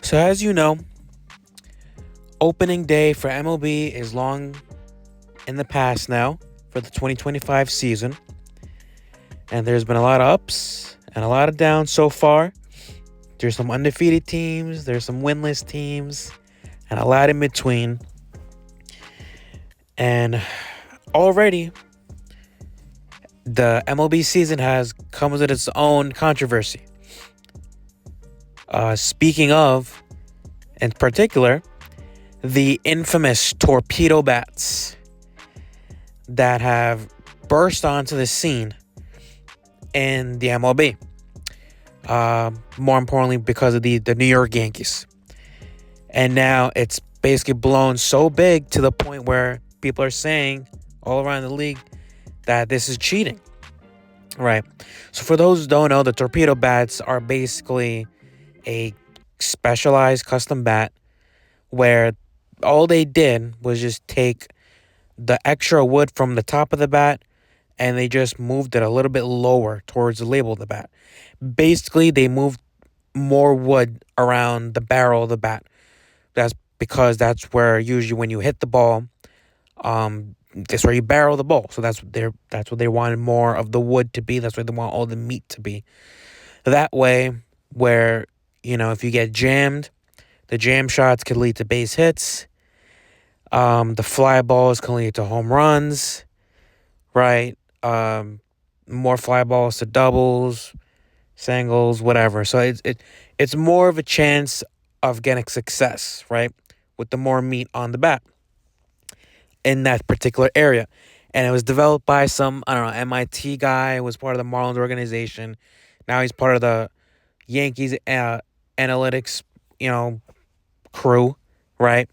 So, as you know, opening day for MLB is long in the past now for the 2025 season. And there's been a lot of ups and a lot of downs so far. There's some undefeated teams, there's some winless teams, and a lot in between. And already, the MLB season has come with its own controversy. Speaking of, in particular, the infamous torpedo bats that have burst onto the scene in the MLB. More importantly, because of the New York Yankees. And now it's basically blown so big to the point where people are saying all around the league that this is cheating. Right. So for those who don't know, the torpedo bats are basically a specialized custom bat where all they did was just take the extra wood from the top of the bat and they just moved it a little bit lower towards the label of the bat. Basically, they moved more wood around the barrel of the bat. That's because that's where usually when you hit the ball, that's where you barrel the ball. So that's what they wanted more of the wood to be. That's where they want all the meat to be. That way, where if you get jammed, the jam shots could lead to base hits. The fly balls can lead to home runs, right? More fly balls to doubles, singles, whatever. So it's more of a chance of getting success, right? With the more meat on the bat in that particular area. And it was developed by some, MIT guy who was part of the Marlins organization. Now he's part of the Yankees analytics, crew, right?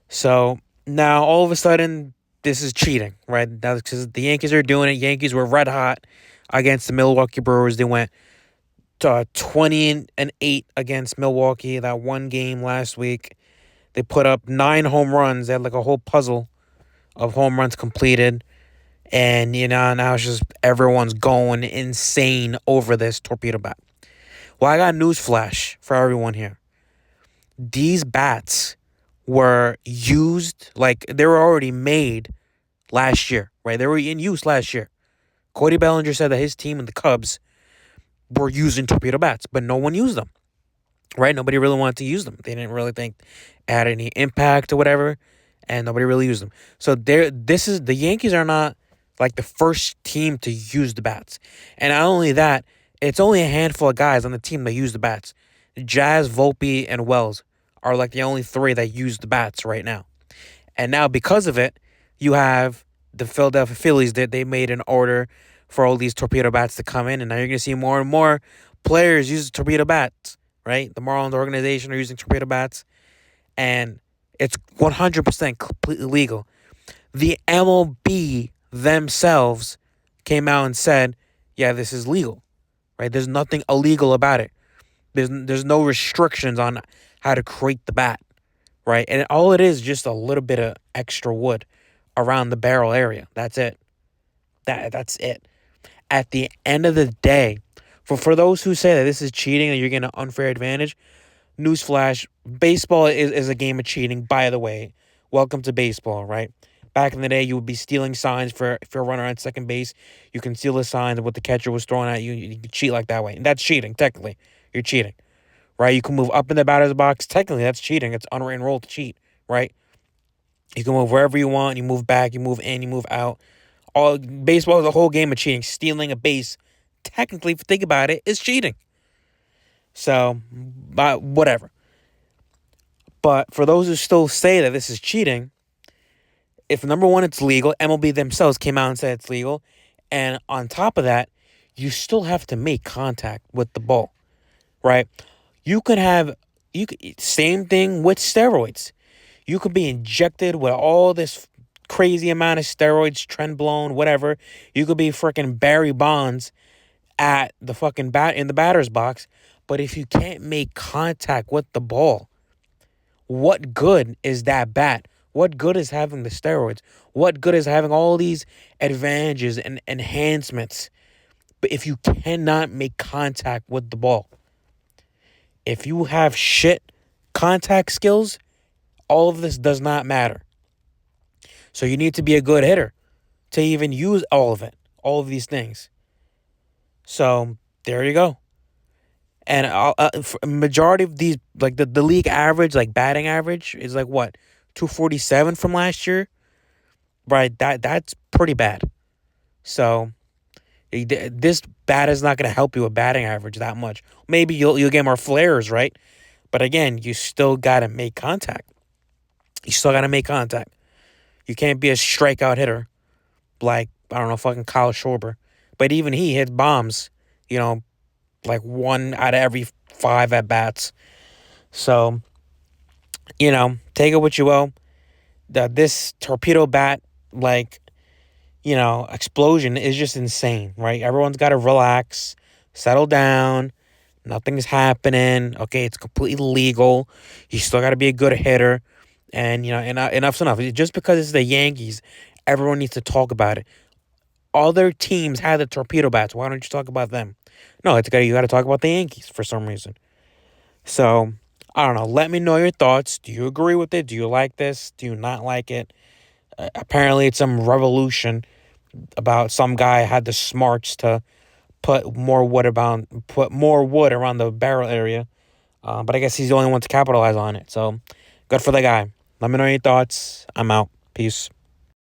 So now all of a sudden, this is cheating, right? That's because the Yankees are doing it. Yankees were red hot against the Milwaukee Brewers. They went 20-8 against Milwaukee that one game last week. They put up 9 home runs. They had like a whole puzzle of home runs completed. And, now it's just everyone's going insane over this torpedo bat. Well, I got news flash for everyone here. These bats were used, like they were already made last year, right? They were in use last year. Cody Bellinger said that his team and the Cubs were using torpedo bats, but no one used them, right? Nobody really wanted to use them. They didn't really think it had any impact or whatever, and nobody really used them. So the Yankees are not like the first team to use the bats. And not only that, it's only a handful of guys on the team that use the bats. Jazz, Volpe, and Wells are like the only 3 that use the bats right now. And now because of it, you have the Philadelphia Phillies that they made an order for all these torpedo bats to come in. And now you're going to see more and more players use torpedo bats, right? The Marlins organization are using torpedo bats. And it's 100% completely legal. The MLB themselves came out and said, yeah, this is legal, right? There's nothing illegal about it. There's no restrictions on how to create the bat, right? And all it is just a little bit of extra wood around the barrel area. That's it. That's it. At the end of the day, for those who say that this is cheating and you're getting an unfair advantage, newsflash, baseball is a game of cheating, by the way. Welcome to baseball, right? Back in the day, you would be stealing signs for if you're a runner on second base. You can steal the signs of what the catcher was throwing at you. You can cheat like that way. And that's cheating, technically. You're cheating, right? You can move up in the batter's box. Technically, that's cheating. It's unwritten rule to cheat, right? You can move wherever you want. You move back. You move in. You move out. All baseball is a whole game of cheating. Stealing a base, technically, if you think about it, is cheating. So, whatever. But for those who still say that this is cheating, if number one, it's legal, MLB themselves came out and said it's legal, and on top of that, you still have to make contact with the ball, right? Same thing with steroids. You could be injected with all this crazy amount of steroids, trend blown, whatever. You could be freaking Barry Bonds at the fucking bat in the batter's box, but if you can't make contact with the ball, what good is that bat? What good is having the steroids? What good is having all these advantages and enhancements? But if you cannot make contact with the ball, if you have shit contact skills, all of this does not matter. So you need to be a good hitter to even use all of it, all of these things. So there you go. And majority of these, like the league average, like batting average, is like what, 247 from last year, right? That's pretty bad. So this bat is not going to help you with batting average that much. Maybe you'll get more flares, right? But again, you still got to make contact. You still got to make contact. You can't be a strikeout hitter like, I don't know, fucking Kyle Schwarber. But even he hits bombs, like 1 out of every 5 at bats. So, take it what you will. This torpedo bat, like, explosion is just insane, right? Everyone's got to relax, settle down. Nothing's happening. Okay, it's completely legal. You still got to be a good hitter. And, enough's enough. Just because it's the Yankees, everyone needs to talk about it. Other teams had the torpedo bats. Why don't you talk about them? No, you got to talk about the Yankees for some reason. So, I don't know. Let me know your thoughts. Do you agree with it? Do you like this? Do you not like it? Apparently, it's some revolution about some guy had the smarts to put more wood around the barrel area. But I guess he's the only one to capitalize on it. So, good for the guy. Let me know your thoughts. I'm out. Peace.